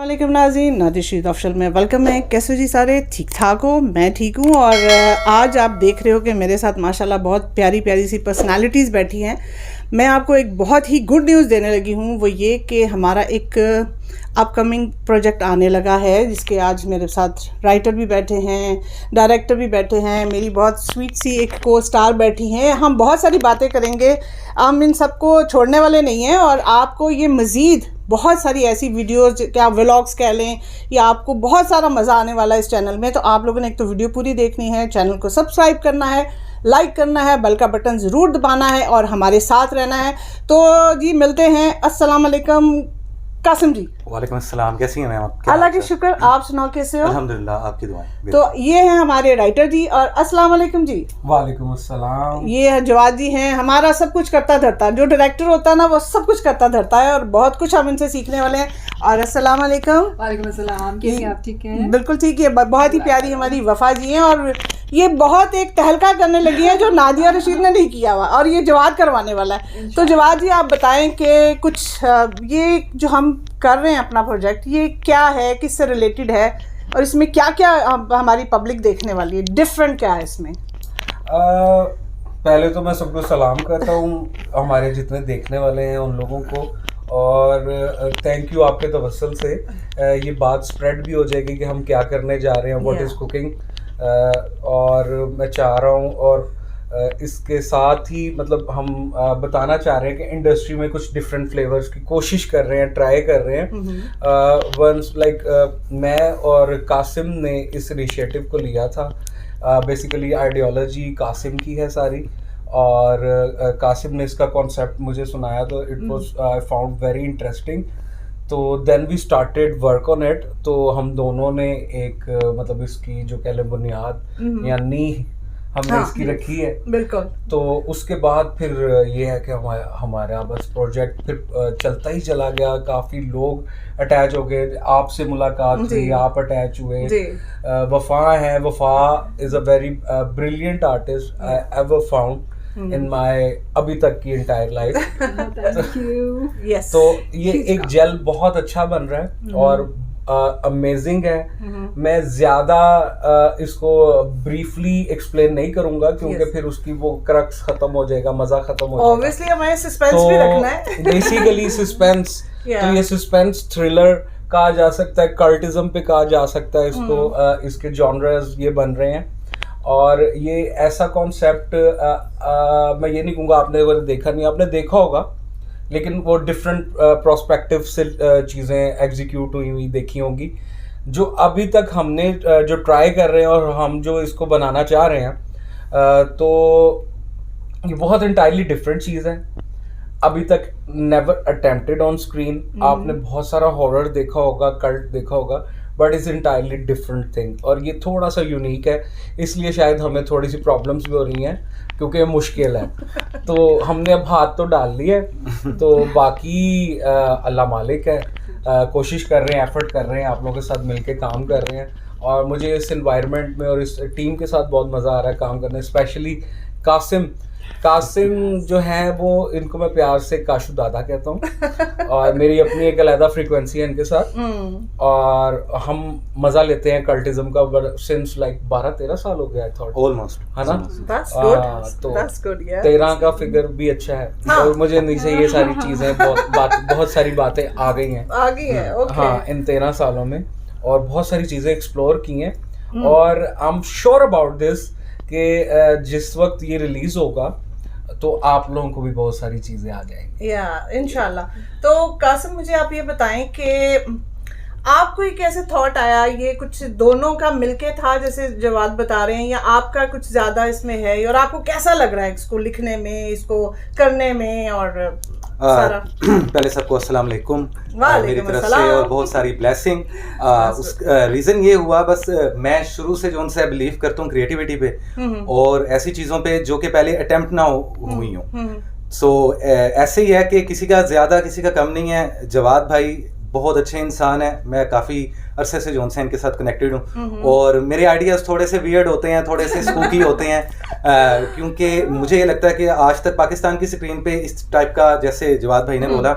वालेकुम नाज़रीन, नादिर ऑफिशियल में वेलकम है। कैसे हो जी सारे? ठीक ठाक हो? मैं ठीक हूँ। और आज आप देख रहे हो कि मेरे साथ माशाल्लाह बहुत प्यारी प्यारी सी पर्सनालिटीज़ बैठी हैं। मैं आपको एक बहुत ही गुड न्यूज़ देने लगी हूँ, वो ये कि हमारा एक अपकमिंग प्रोजेक्ट आने लगा है, जिसके आज मेरे साथ राइटर भी बैठे हैं, डायरेक्टर भी बैठे हैं, मेरी बहुत स्वीट सी एक को स्टार बैठी हैं। हम बहुत सारी बातें करेंगे, हम इन सबको छोड़ने वाले नहीं हैं और आपको ये मज़ीद बहुत सारी ऐसी वीडियोज़, क्या व्लॉग्स कह लें, या आपको बहुत सारा मज़ा आने वाला है इस चैनल में। तो आप लोगों ने एक तो वीडियो पूरी देखनी है, चैनल को सब्सक्राइब करना है, लाइक करना है, बेल का बटन ज़रूर दबाना है और हमारे साथ रहना है। तो जी मिलते हैं। अस्सलाम वालेकुम कासिम जी। वालेकुम अस्सलाम, कैसी हैं मैम आप? अल्लाह के शुक्र, आप सुनाओ कैसे हो? अल्हम्दुलिल्लाह, आपकी दुआएं। तो ये हैं हमारे राइटर जी। और अस्सलाम वालेकुम जी। वालेकुम अस्सलाम। ये है जवाद जी हैं, हमारा सब कुछ करता धरता, जो डायरेक्टर होता है ना वो सब कुछ करता धरता है और बहुत कुछ हम इनसे सीखने वाले हैं। और अस्सलाम वालेकुम। वालेकुम अस्सलाम, कैसे आप? ठीक हैं? बिल्कुल ठीक है। बहुत ही प्यारी हमारी वफा जी हैं और ये बहुत एक तहलका करने लगी है जो नादिया रशीद ने नहीं किया हुआ, और ये जवाद करवाने वाला है। तो जवाद जी आप बताएं कि कुछ ये जो हम कर रहे हैं अपना प्रोजेक्ट, ये क्या है, किससे रिलेटेड है और इसमें क्या क्या हमारी पब्लिक देखने वाली है, डिफरेंट क्या है इसमें? पहले तो मैं सबको सलाम करता हूँ, हमारे जितने देखने वाले हैं उन लोगों को, और थैंक यू आपके तवस्सुल से ये बात स्प्रेड भी हो जाएगी कि हम क्या करने जा रहे हैं, व्हाट इज़ कुकिंग। और मैं चाह रहा हूँ, और इसके साथ ही मतलब हम बताना चाह रहे हैं कि इंडस्ट्री में कुछ डिफरेंट फ्लेवर्स की कोशिश कर रहे हैं, ट्राई कर रहे हैं। वंस लाइक मैं और कासिम ने इस इनिशिएटिव को लिया था। बेसिकली आइडियोलॉजी कासिम की है सारी, और कासिम ने इसका कॉन्सेप्ट मुझे सुनाया तो it was I found very interesting. तो then we started work on it. तो हम दोनों ने एक मतलब इसकी जो कह लें बुनियाद या नींव हमने इसकी रखी है। बिल्कुल। तो उसके बाद फिर ये है कि हमारा बस प्रोजेक्ट फिर चलता ही चला गया। काफ़ी लोग अटैच हो गए, आपसे मुलाकात हुई, आप अटैच हुए। वफा है, वफा is a very brilliant artist I ever found in my अभी तक की एंटायर लाइफ। तो ये एक जेल बहुत अच्छा बन रहा है और अमेजिंग है। मैं ज़्यादा इसको ब्रीफली एक्सप्लेन नहीं करूंगा क्योंकि फिर उसकी वो क्रक्स खत्म हो जाएगा, मज़ा खत्म हो जाएगा। ऑब्वियसली हमें सस्पेंस भी रखना है। बेसिकली सस्पेंस तो ये सस्पेंस थ्रिलर कहा जा सकता है, कल्टिज्म पे कहा जा सकता है इसको। इसके जॉनर्स ये बन रहे हैं और ये ऐसा कॉन्सेप्ट मैं ये नहीं कहूँगा आपने वो देखा नहीं, आपने देखा होगा, लेकिन वो डिफरेंट प्रोस्पेक्टिव से चीज़ें एग्जीक्यूट हुई देखी होंगी। जो अभी तक हमने जो ट्राई कर रहे हैं और हम जो इसको बनाना चाह रहे हैं, तो ये बहुत इंटायरली डिफरेंट चीज़ है। अभी तक नेवर अटेम्प्टेड ऑन स्क्रीन। आपने बहुत सारा हॉरर देखा होगा, कल्ट देखा होगा, but is entirely different thing और ये थोड़ा सा यूनिक है। इसलिए शायद हमें थोड़ी सी प्रॉब्लम्स भी हो रही हैं क्योंकि ये मुश्किल है। तो हमने अब हाथ तो डाल लिए, तो बाकी अल्लाह मालिक है। कोशिश कर रहे हैं, एफर्ट कर रहे हैं, आप लोगों के साथ मिलके काम कर रहे हैं और मुझे इस एनवायरनमेंट में और इस टीम के साथ बहुत मज़ा आ रहा है काम करने। स्पेशली कासिम जो है वो, इनको मैं प्यार से काशू दादा कहता हूँ और मेरी अपनी एक अलग फ्रीक्वेंसी है इनके साथ और हम मज़ा लेते हैं कल्टिज्म का सिंस लाइक 12-13 साल हो गया था ऑलमोस्ट, है ना? तो 13 का फिगर भी अच्छा है। और मुझे नीचे ये सारी चीज़ें बहुत सारी बातें आ गई हैं हाँ इन 13 सालों में, और बहुत सारी चीज़ें एक्सप्लोर की हैं। और I am sure about this कि जिस वक्त ये रिलीज होगा तो आप लोगों को भी बहुत सारी चीजें आ जाएंगी या इंशाल्लाह। तो कासिम मुझे आप ये बताएं कि आपको ये कैसे थॉट आया, ये कुछ दोनों का मिलके था जैसे जवाद बता रहे हैं, या आपका कुछ ज्यादा इसमें है, और आपको कैसा लग रहा है इसको लिखने में, इसको करने में और सारा? पहले सबको अस्सलाम वालेकुम मेरी तरफ से और बहुत सारी ब्लेसिंग। उस रीज़न ये हुआ, बस मैं शुरू से जो उनसे बिलीव करता हूँ क्रिएटिविटी पे और ऐसी चीज़ों पे जो कि पहले अटेम्प्ट ना हुई हूँ। सो ऐसे ही है कि किसी का ज़्यादा किसी का कम नहीं है। जवाद भाई बहुत अच्छे इंसान है, मैं काफ़ी अरसे से जो उनसे इनके साथ कनेक्टेड हूँ और मेरे आइडियाज़ थोड़े से वियर्ड होते हैं, थोड़े से स्पूकी होते हैं, क्योंकि मुझे ये लगता है कि आज तक पाकिस्तान की स्क्रीन पे इस टाइप का, जैसे जवाद भाई ने बोला,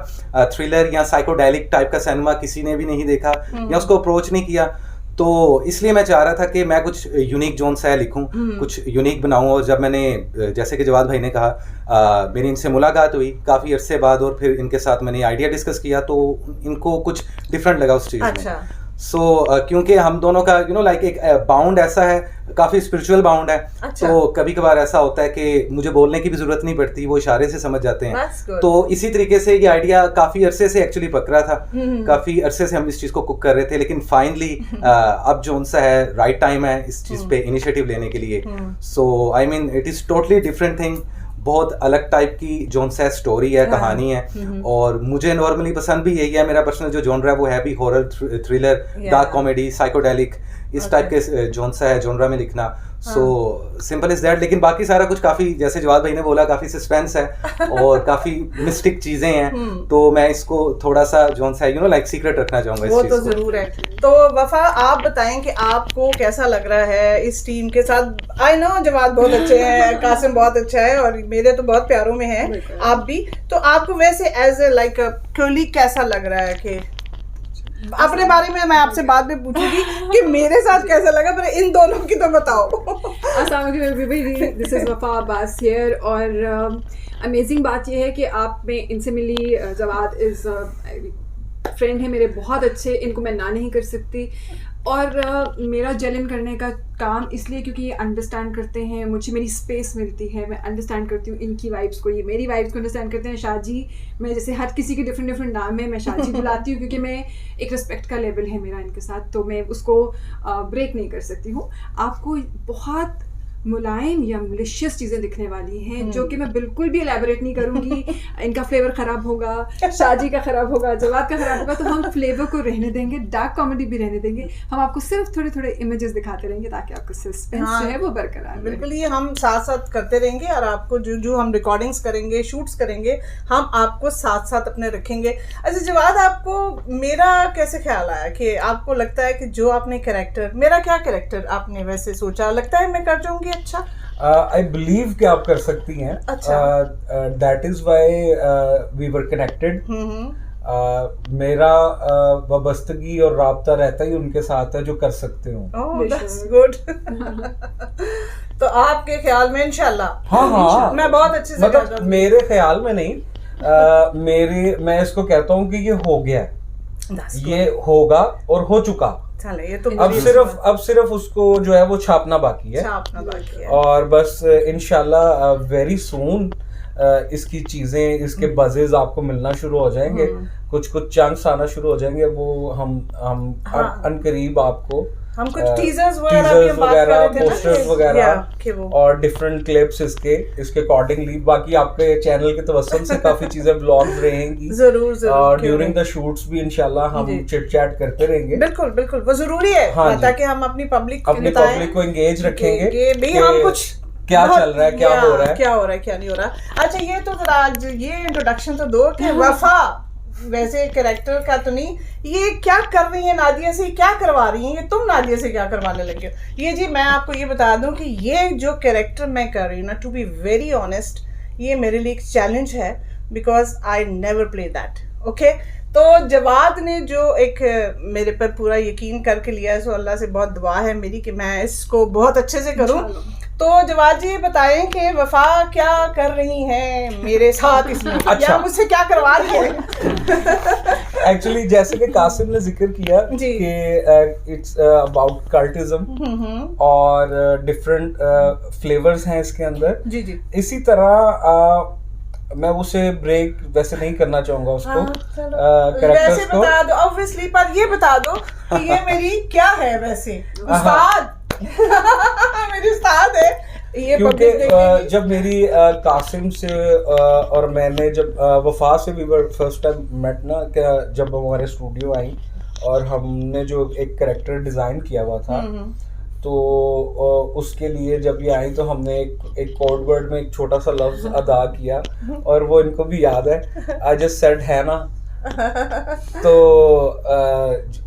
थ्रिलर या साइकोडेलिक टाइप का सिनेमा किसी ने भी नहीं देखा या उसको अप्रोच नहीं किया। तो इसलिए मैं चाह रहा था कि मैं कुछ यूनिक जोन सा लिखूं, कुछ यूनिक बनाऊं। और जब मैंने, जैसे कि जवाद भाई ने कहा, मेरी इनसे मुलाकात हुई काफ़ी अरसे बाद और फिर इनके साथ मैंने आइडिया डिस्कस किया तो इनको कुछ डिफरेंट लगा उस चीज़ में। सो क्योंकि हम दोनों का लाइक एक बाउंड ऐसा है, काफ़ी स्पिरिचुअल बाउंड है। तो कभी कभार ऐसा होता है कि मुझे बोलने की भी ज़रूरत नहीं पड़ती, वो इशारे से समझ जाते हैं। तो इसी तरीके से ये आइडिया काफ़ी अरसे से एक्चुअली पक रहा था, काफ़ी अरसे से हम इस चीज़ को कुक कर रहे थे, लेकिन फाइनली अब जो उनसा है राइट टाइम है इस चीज़ पे इनिशिएटिव लेने के लिए। So I mean it is totally different thing, बहुत अलग टाइप की जोन सा स्टोरी है, कहानी है। और मुझे नॉर्मली पसंद भी यही है, मेरा पर्सनल जो जॉनरा है वो है भी horror, thriller, dark comedy, psychedelic, इस टाइप के जोन सा है जॉनरा में लिखना। So simple is that. लेकिन बाकी सारा कुछ काफ़ी, जैसे जवाद भाई ने बोला, काफ़ी सस्पेंस है और काफ़ी मिस्टिक चीज़ें हैं। तो मैं इसको थोड़ा सा जोन सा लाइक सीक्रेट रखना चाहूँगा। वो तो ज़रूर है। तो वफा, आप बताएं कि आपको कैसा लग रहा है इस टीम के साथ? आई नो जवाद बहुत अच्छे हैं, कासिम बहुत अच्छा है और मेरे तो बहुत प्यारों में है आप भी। तो आपको वैसे एज ए लाइक कलीग कैसा लग रहा है? कि अपने बारे में मैं आपसे बाद में पूछूंगी कि मेरे साथ कैसा लगा, पर इन दोनों की तो बताओ। अस्सलाम वालेकुम एवरीबॉडी, दिस इज़ वफा अब्बास हियर। और अमेजिंग बात यह है कि आप में इनसे मिली। जवाद इज़ फ्रेंड है मेरे बहुत अच्छे, इनको मैं ना नहीं कर सकती। और मेरा जलन करने का काम इसलिए क्योंकि ये अंडरस्टैंड करते हैं, मुझे मेरी स्पेस मिलती है, मैं अंडरस्टैंड करती हूँ इनकी वाइब्स को, ये मेरी वाइब्स को अंडरस्टैंड करते हैं। शाजी, मैं जैसे हर किसी के डिफरेंट नाम है, मैं शाजी बुलाती हूँ क्योंकि मैं एक रिस्पेक्ट का लेवल है मेरा इनके साथ, तो मैं उसको ब्रेक नहीं कर सकती हूँ। आपको बहुत मुलायम या मलिशियस चीज़ें दिखने वाली हैं जो कि मैं बिल्कुल भी एलैबोरेट नहीं करूँगी। इनका फ्लेवर ख़राब होगा, शाजी का ख़राब होगा, जवाद का ख़राब होगा, तो हम फ्लेवर को रहने देंगे, डार्क कॉमेडी भी रहने देंगे। हम आपको सिर्फ थोड़े थोड़े इमेजेस दिखाते रहेंगे ताकि आपको सस्पेंस जो है वो बरकरार रहे। बिल्कुल, ये हम साथ साथ करते रहेंगे और आपको जो जो हम रिकॉर्डिंग्स करेंगे, शूट्स करेंगे, हम आपको साथ साथ अपने रखेंगे। अच्छा जवाद, आपको मेरा कैसे ख्याल आया कि आपको लगता है कि जो आपने कैरेक्टर, मेरा क्या कैरेक्टर आपने वैसे सोचा, लगता है मैं कर जाऊंगी? अच्छा, आई बिलीव कि आप कर सकती हैं। That is why we were connected. मेरा वाबस्तगी और राब्ता रहता ही उनके साथ है जो कर सकते हो। Oh that's good. तो आपके ख्याल में इंशाल्लाह? हाँ, मैं बहुत अच्छे से, मतलब मेरे ख्याल में नहीं, मैं इसको कहता हूँ कि ये हो गया है, ये होगा और हो चुका। ये तो अब सिर्फ उसको जो है वो छापना बाकी है। और बस इंशाल्लाह वेरी सून इसकी चीजें, इसके बजेज आपको मिलना शुरू हो जाएंगे, कुछ चंक्स आना शुरू हो जाएंगे। वो हम अनकरीब आपको हम कुछ टीजर्स वगैरह, पोस्टर्स वगैरह और डिफरेंट क्लिप्स इसके अकॉर्डिंगली, बाकी आपके चैनल के तवस्सुल से काफी चीजें ब्लॉग्स रहेंगी जरूर। और ड्यूरिंग द शूट्स भी इंशाल्लाह हम चिट चैट करते रहेंगे। बिल्कुल बिल्कुल, वो जरूरी है। हाँ, ताकि हम अपनी पब्लिक को एंगेज रखेंगे भी हम कुछ क्या चल रहा है, क्या हो रहा है, क्या नहीं हो रहा। अच्छा, ये तो जरा ये इंट्रोडक्शन तो दो कि वफा वैसे कैरेक्टर का तो नहीं, ये क्या कर रही है नादिया से, क्या करवा रही हैं ये, तुम नादिया से क्या करवाने लगे हो? ये जी मैं आपको ये बता दूं कि ये जो कैरेक्टर मैं कर रही हूँ ना, टू बी वेरी ऑनेस्ट, ये मेरे लिए एक चैलेंज है, because I never play that. Okay, तो जवाद ने जो एक मेरे पर पूरा यकीन करके लिया है, सो अल्लाह से बहुत दुआ है मेरी कि मैं इसको बहुत अच्छे से करूं। तो जवाद जी बताएं कि वफा क्या कर रही हैं मेरे साथ इसमें, या मुझसे क्या करवा रही है? एक्चुअली जैसे कि कासिम ने जिक्र किया कि इट्स अबाउट कल्टिज्म और डिफरेंट फ्लेवर्स हैं इसके अंदर। जी। इसी तरह मैं उसे ब्रेक वैसे नहीं करना चाहूंगा उसको, वैसे बता दो ऑब्वियसली, पर ये बता दो कि ये मेरी क्या है वैसे, उस्ताद मेरी उस्ताद है ये। क्योंकि जब मेरी कासिम से और मैंने जब वफा से भी फर्स्ट टाइम मेट ना, जब हमारे स्टूडियो आई और हमने जो एक कैरेक्टर डिजाइन किया हुआ था, तो उसके लिए जब ये आई तो हमने एक कोड वर्ड में एक छोटा सा लफ्ज अदा किया और वो इनको भी याद है। आई जस्ट सेड है ना, तो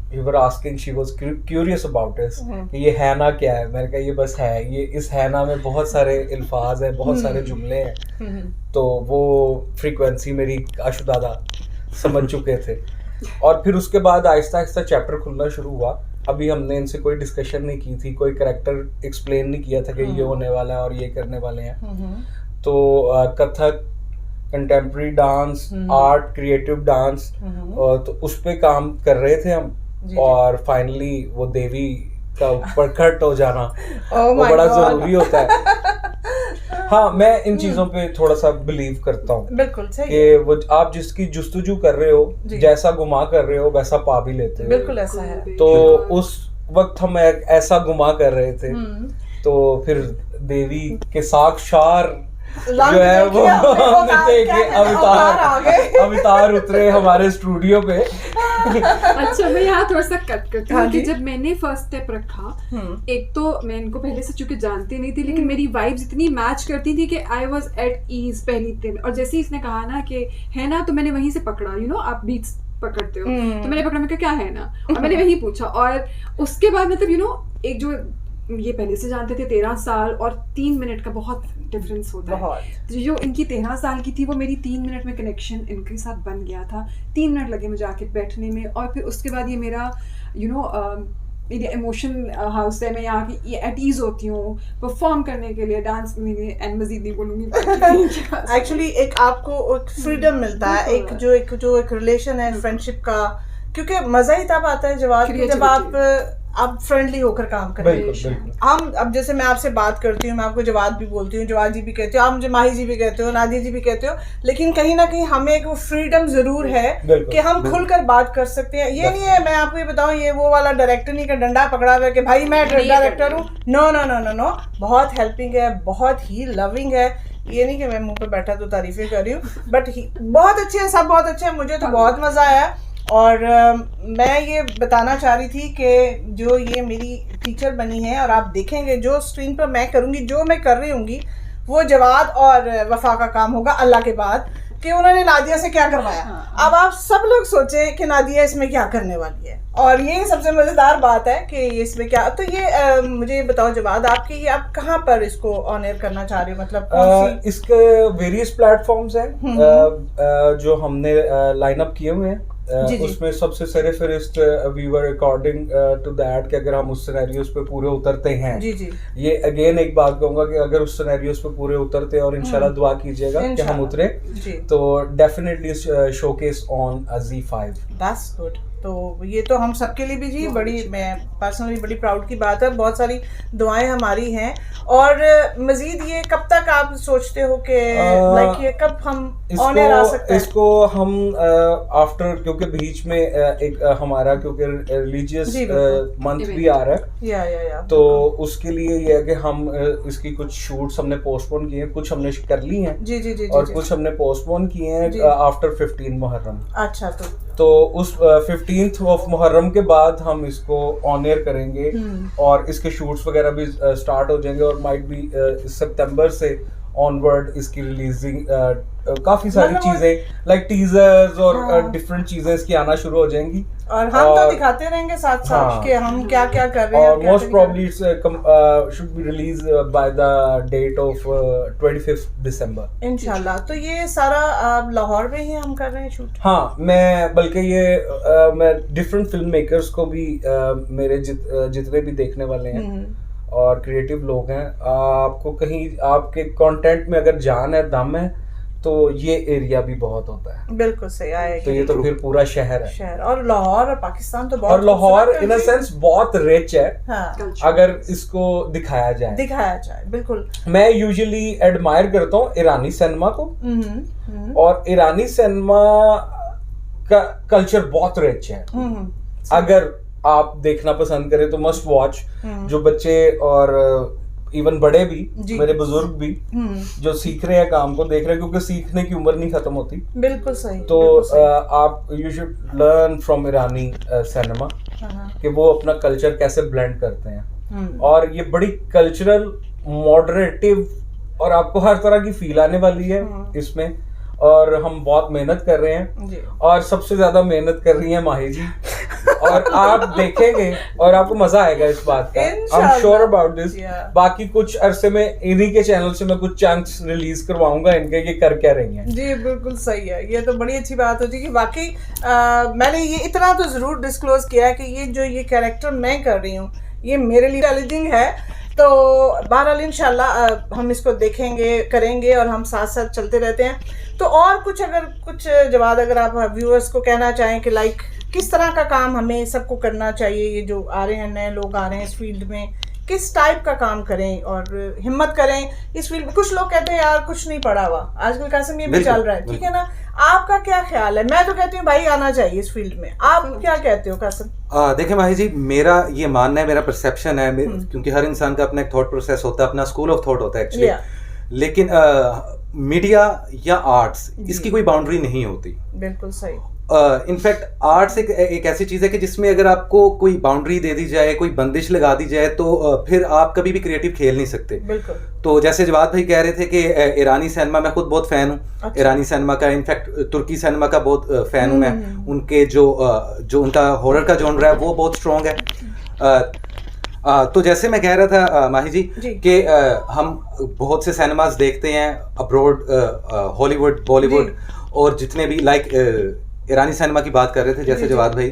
you were asking, she was curious about it कि ये है ना क्या है. मैंने कहा ये बस है. ये इस है ना में बहुत सारे अल्फाज हैं, बहुत सारे जुमले हैं. तो वो फ्रीक्वेंसी मेरी आशु दादा समझ चुके थे. और फिर उसके बाद आहिस्ता आहिस्ता चैप्टर खुलना शुरू हुआ. अभी हमने इनसे कोई डिस्कशन नहीं की थी, कोई कैरेक्टर एक्सप्लेन नहीं किया था कि ये होने वाला है और ये करने वाले हैं. तो Kathak, contemporary dance, art, creative dance, तो उस पे काम कर रहे थे हम. और फाइनली वो देवी का प्रकट हो जाना वो बड़ा जरूरी होता है. हाँ, मैं इन चीजों पे थोड़ा सा बिलीव करता हूँ. बिल्कुल सही कि वो आप जिसकी जुस्तजू कर रहे हो, जैसा गुमा कर रहे हो वैसा पा भी लेते हो. बिल्कुल ऐसा है. तो उस वक्त हम एक ऐसा गुमा कर रहे थे. तो फिर देवी के साक्षात जो है वो हमने देखे, अवतार उतरे हमारे स्टूडियो पे. अच्छा, मैं यहाँ थोड़ा सा कट करती हूँ कि जब मैंने फर्स्ट स्टेप रखा, एक तो मैं इनको पहले से चूंकि जानती नहीं थी, लेकिन मेरी वाइब्स इतनी मैच करती थी कि आई वाज एट ईज पहली दिन. और जैसे ही इसने कहा ना कि है ना, तो मैंने वहीं से पकड़ा. आप बीट्स पकड़ते हो, तो मैंने पकड़ा. मैं कहा क्या है ना, और मैंने वही पूछा. और उसके बाद मतलब एक जो ये पहले से जानते थे 13 साल और 3 मिनट का बहुत डिफरेंस होता है. जो इनकी 13 साल की थी वो मेरी 3 मिनट में कनेक्शन इनके साथ बन गया था. 3 मिनट लगे मुझे आके बैठने में. और फिर उसके बाद ये मेरा मेरी इमोशन हाउस है. मैं यहाँ की एट ईज होती हूँ परफॉर्म करने के लिए, डांस एंड मजीद नहीं बोलूँगी. एक्चुअली एक आपको एक फ्रीडम मिलता है, एक रिलेशन है फ्रेंडशिप का. क्योंकि मजा ही तब आता है जब आप फ्रेंडली होकर काम करें. हम अब जैसे मैं आपसे बात करती हूँ, मैं आपको जवाब भी बोलती हूँ, जवाब जी भी कहते हो, आप मुझे माही जी भी कहते हो, नादिया जी भी कहते हो, लेकिन कहीं ना कहीं हमें एक वो फ्रीडम जरूर है कि हम खुलकर बात कर सकते हैं. ये नहीं है, मैं आपको ये बताऊँ, ये वो वाला डायरेक्टर नहीं का डंडा पकड़ा हुआ कि भाई मैं डायरेक्टर हूँ. No no no no no. बहुत हेल्पिंग है, बहुत ही लविंग है. ये नहीं कि मैं मुंह पे बैठा तो तारीफें कर रही हूँ, बट बहुत अच्छे हैं, सब बहुत अच्छे हैं. मुझे तो बहुत मजा आया. और मैं ये बताना चाह रही थी कि जो ये मेरी टीचर बनी है, और आप देखेंगे जो स्क्रीन पर मैं करूँगी, जो मैं कर रही होंगी, वो जवाद और वफा का काम होगा अल्लाह के बाद, कि उन्होंने नादिया से क्या करवाया. अब आप सब लोग सोचें कि नादिया इसमें क्या करने वाली है. और ये सबसे मज़ेदार बात है कि इसमें क्या. तो ये मुझे बताओ जवाद, आपकी ये आप कहाँ पर इसको ऑन एयर करना चाह रहे हो, मतलब कौन सी? इसके वेरियस प्लेटफॉर्म्स हैं जो हमने लाइन अप किए हुए हैं. उसमें सबसे सरफेरिस्ट we were according to that कि अगर हम उस सिनेरियोस पे पूरे उतरते हैं. ये अगेन एक बात कहूंगा कि अगर उस सिनेरियोस पे पूरे उतरते हैं, और इंशाल्लाह दुआ कीजिएगा कि हम उतरे, तो definitely showcase on ZEE5. That's good. तो ये तो हम सबके लिए भी जी बड़ी, मैं पर्सनली बड़ी प्राउड की बात है. बहुत सारी दुआएं हमारी हैं. और मजीद ये कब तक आप सोचते हो कि लाइक ये कब हम ऑन एयर आ सकते हैं? इसको हम आफ्टर, क्योंकि बीच में एक हमारा क्योंकि रिलीजियस मंथ भी आ रहा है, या तो उसके लिए ये है कि हम इसकी कुछ शूट्स हमने पोस्टपोन किए हैं, कुछ हमने कर ली हैं जी, और कुछ हमने पोस्टपोन किए हैं आफ्टर 15 मुहर्रम. अच्छा, तो उस 15th ऑफ मुहर्रम के बाद हम इसको ऑन एयर करेंगे. और इसके शूट्स वगैरह भी स्टार्ट हो जाएंगे, और माइट भी सितंबर से ऑनवर्ड इसकी रिलीजिंग काफी सारी चीजें लाइक टीजर्स और डिफरेंट चीजें इसकी आना शुरू हो जाएंगी. और हम तो दिखाते रहेंगे साथ साथ कि हम क्या क्या कर रहे हैं. और most probably it's should be release by the date of 25 December इंशाल्लाह. तो ये सारा लाहौर में ही हम कर रहे हैं शूट? हाँ, मैं बल्कि ये मैं डिफरेंट फिल्म मेकर्स को भी मेरे जितने भी देखने वाले हैं और क्रिएटिव लोग हैं, आपको कहीं आपके कंटेंट में अगर जान है, दम है, तो ये एरिया भी बहुत होता है. बिल्कुल सही आएगा. तो ये तो फिर पूरा शहर है. और लाहौर और पाकिस्तान तो बहुत, और लाहौर इन अ सेंस बहुत रिच है. हाँ. अगर इसको दिखाया जाए. बिल्कुल. मैं यूजुअली एडमायर करता हूँ ईरानी सिनेमा को, और ईरानी सिनेमा का कल्चर बहुत रिच है. अगर आप देखना पसंद करें तो मस्ट वॉच. जो बच्चे और इवन बड़े भी, मेरे बुजुर्ग भी जो सीख रहे हैं काम को देख रहे हैं, क्योंकि सीखने की उम्र नहीं खत्म होती. बिल्कुल सही. तो आप you should learn from Irani cinema कि वो अपना कल्चर कैसे ब्लेंड करते हैं. और ये बड़ी कल्चरल, मॉडरेटिव, और आपको हर तरह की फील आने वाली है इसमें. और हम बहुत मेहनत कर रहे हैं जी। और सबसे ज्यादा मेहनत कर रही है माही जी और आप देखेंगे और आपको मजा आएगा इस बात का। I am sure about this. बाकी कुछ अरसे में इन्हीं के चैनल से मैं कुछ चंक्स रिलीज करवाऊंगा इनके, ये कर क्या रही हैं। जी बिल्कुल सही है, ये तो बड़ी अच्छी बात होती है कि वाकई मैंने ये इतना तो ज़रूर डिस्क्लोज किया है कि ये कैरेक्टर मैं कर रही हूँ ये मेरे लिए चैलेंजिंग है। तो बहरहाल इंशाल्लाह हम इसको देखेंगे, करेंगे और हम साथ साथ चलते रहते हैं। तो और कुछ जवाब अगर आप व्यूअर्स को कहना चाहें कि लाइक किस तरह का काम हमें सबको करना चाहिए, ये जो आ रहे हैं नए लोग आ रहे हैं इस फील्ड में, किस टाइप का काम करें और हिम्मत करें इस फील्ड में। कुछ लोग कहते हैं यार कुछ नहीं पढ़ा हुआ, आजकल कासिम ये भी चल रहा है, ठीक है ना, आपका क्या ख्याल है? मैं तो कहती हूँ भाई आना चाहिए इस फील्ड में, आप क्या कहते हो कासिम? देखिए माही जी, मेरा ये मानना है, मेरा परसेप्शन है, क्योंकि हर इंसान का अपना एक थॉट प्रोसेस होता है, अपना स्कूल ऑफ थॉट होता है एक्चुअली। लेकिन मीडिया या आर्ट्स इसकी कोई बाउंड्री नहीं होती। बिल्कुल सही। इनफैक्ट आर्ट्स एक ऐसी चीज़ है कि जिसमें अगर आपको कोई बाउंड्री दे दी जाए, कोई बंदिश लगा दी जाए तो फिर आप कभी भी क्रिएटिव खेल नहीं सकते। बिल्कुल। तो जैसे जवाद भाई कह रहे थे कि ईरानी सिनेमा, मैं खुद बहुत फ़ैन हूँ। अच्छा। ईरानी सिनेमा का, इनफैक्ट तुर्की सिनेमा का बहुत फ़ैन हूँ मैं। उनके जो उनका हॉरर का जॉनर है वो बहुत स्ट्रॉन्ग है। तो जैसे मैं कह रहा था माही जी कि हम बहुत से सिनेमास देखते हैं अब्रॉड, हॉलीवुड, बॉलीवुड और जितने भी लाइक ईरानी सिनेमा की बात कर रहे थे जैसे जवाद भाई,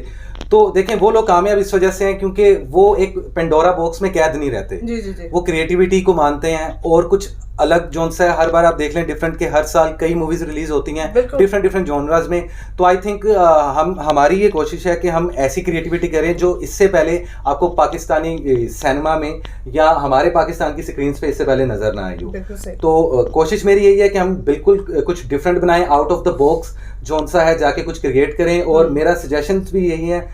तो देखें वो लोग कामयाब इस वजह से हैं क्योंकि वो एक पेंडोरा बॉक्स में कैद नहीं रहते। जी। वो क्रिएटिविटी को मानते हैं और कुछ अलग जोन सा है। हर बार आप देख लें डिफरेंट के हर साल कई मूवीज रिलीज होती हैं डिफरेंट जॉनराज में। तो आई थिंक हमारी ये कोशिश है कि हम ऐसी क्रिएटिविटी करें जो इससे पहले आपको पाकिस्तानी सिनेमा में या हमारे पाकिस्तान की स्क्रीन पे इससे पहले नजर ना आई हो। तो कोशिश मेरी यही है कि हम बिल्कुल कुछ डिफरेंट बनाएं, out of the box zone सा है, जाके कुछ क्रिएट करें। और मेरा सजेशन भी यही है,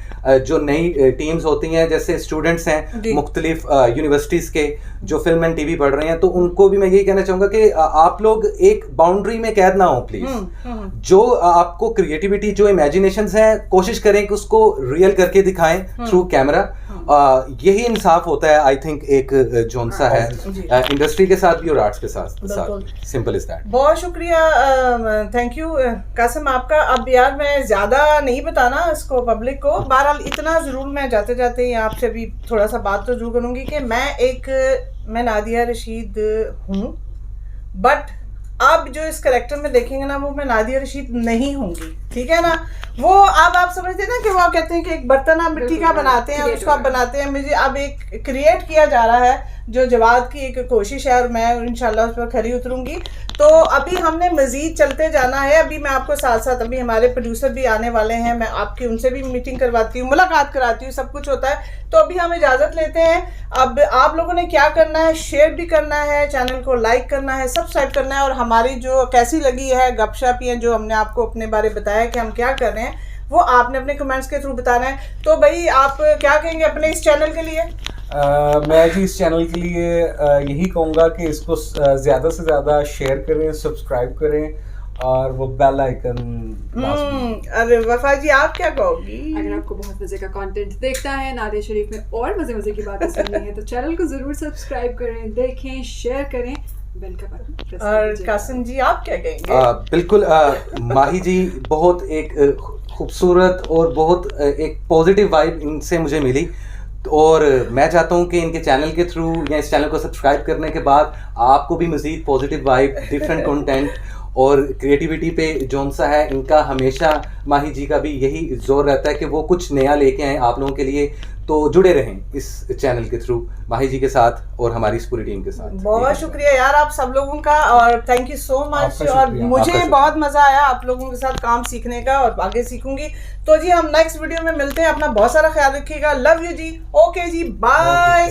जो नई टीम्स होती हैं, जैसे स्टूडेंट्स हैं मुख्तलिफ यूनिवर्सिटीज़ के जो फिल्म एंड टीवी पढ़ रहे हैं, तो उनको भी मैं यही कहना चाहूँगा कि आप लोग एक बाउंड्री में कैद ना हो प्लीज़। जो आपको क्रिएटिविटी, जो इमेजिनेशंस हैं, कोशिश करें कि उसको रियल करके दिखाएं थ्रू कैमरा। यही इंसाफ होता है आई थिंक एक जोन सा है इंडस्ट्री के साथ भी और आर्ट्स के साथ। Simple is that. बहुत शुक्रिया, थैंक यू कासिम आपका। अब यार मैं ज़्यादा नहीं बताना इसको पब्लिक को, बहरहाल इतना ज़रूर मैं जाते जाते आपसे भी थोड़ा सा बात तो जरूर करूँगी कि मैं नादिया रशीद हूँ, बट अब जो इस करेक्टर में देखेंगे ना वो मैं नादिया रशीद नहीं होंगी, ठीक है ना। वो अब आप समझते हैं ना कि वो आप कहते हैं कि एक बर्तन आप मिट्टी का बनाते हैं, उसको आप बनाते हैं, मुझे अब एक क्रिएट किया जा रहा है जो जवाद की एक कोशिश है और मैं इंशाल्लाह उस पर खरी उतरूंगी। तो अभी हमने मज़ीद चलते जाना है। अभी मैं आपको साथ साथ अभी हमारे प्रोड्यूसर भी आने वाले हैं, मैं आपकी उनसे भी मीटिंग करवाती हूँ, मुलाकात कराती हूँ, सब कुछ होता है। तो अभी हम इजाज़त लेते हैं। अब आप लोगों ने क्या करना है, शेयर भी करना है, चैनल को लाइक करना है, सब्सक्राइब करना है, और हमारी जो कैसी लगी है गपशप या जो हमने आपको अपने बारे बताया कि हम क्या कर रहे हैं वो आपने अपने कमेंट्स के थ्रू बताना है। तो भाई आप क्या कहेंगे अपने इस चैनल के लिए? मैं जी इस चैनल के लिए यही कहूँगा कि इसको ज़्यादा से ज़्यादा शेयर करें, सब्सक्राइब करें और वो बेल आइकन। अरे वफा जी आप क्या कहोगी? अगर आपको बहुत मज़े का कंटेंट देखना है, नादिया शरीफ में और मज़े की बातें सुननी है, तो चैनल को ज़रूर सब्सक्राइब करें, देखें, शेयर करें, बेल का बटन प्रेस करें। और कासिम जी आप क्या कहेंगे? बिल्कुल माही जी, बहुत एक खूबसूरत और बहुत एक पॉजिटिव वाइब इनसे मुझे मिली, और मैं चाहता हूँ कि इनके चैनल के थ्रू या इस चैनल को सब्सक्राइब करने के बाद आपको भी मज़ीद पॉजिटिव वाइब, डिफरेंट कंटेंट और क्रिएटिविटी पे जोन सा है इनका, हमेशा माही जी का भी यही जोर रहता है कि वो कुछ नया लेके आएँ आप लोगों के लिए। तो जुड़े रहें इस चैनल के थ्रू माही जी के साथ और हमारी इस पूरी टीम के साथ। बहुत शुक्रिया यार आप सब लोगों का, और थैंक यू सो मच। और मुझे बहुत मज़ा आया आप लोगों के साथ काम सीखने का, और आगे सीखूंगी। तो जी हम नेक्स्ट वीडियो में मिलते हैं, अपना बहुत सारा ख्याल रखिएगा। लव यू जी, ओके जी, बाय।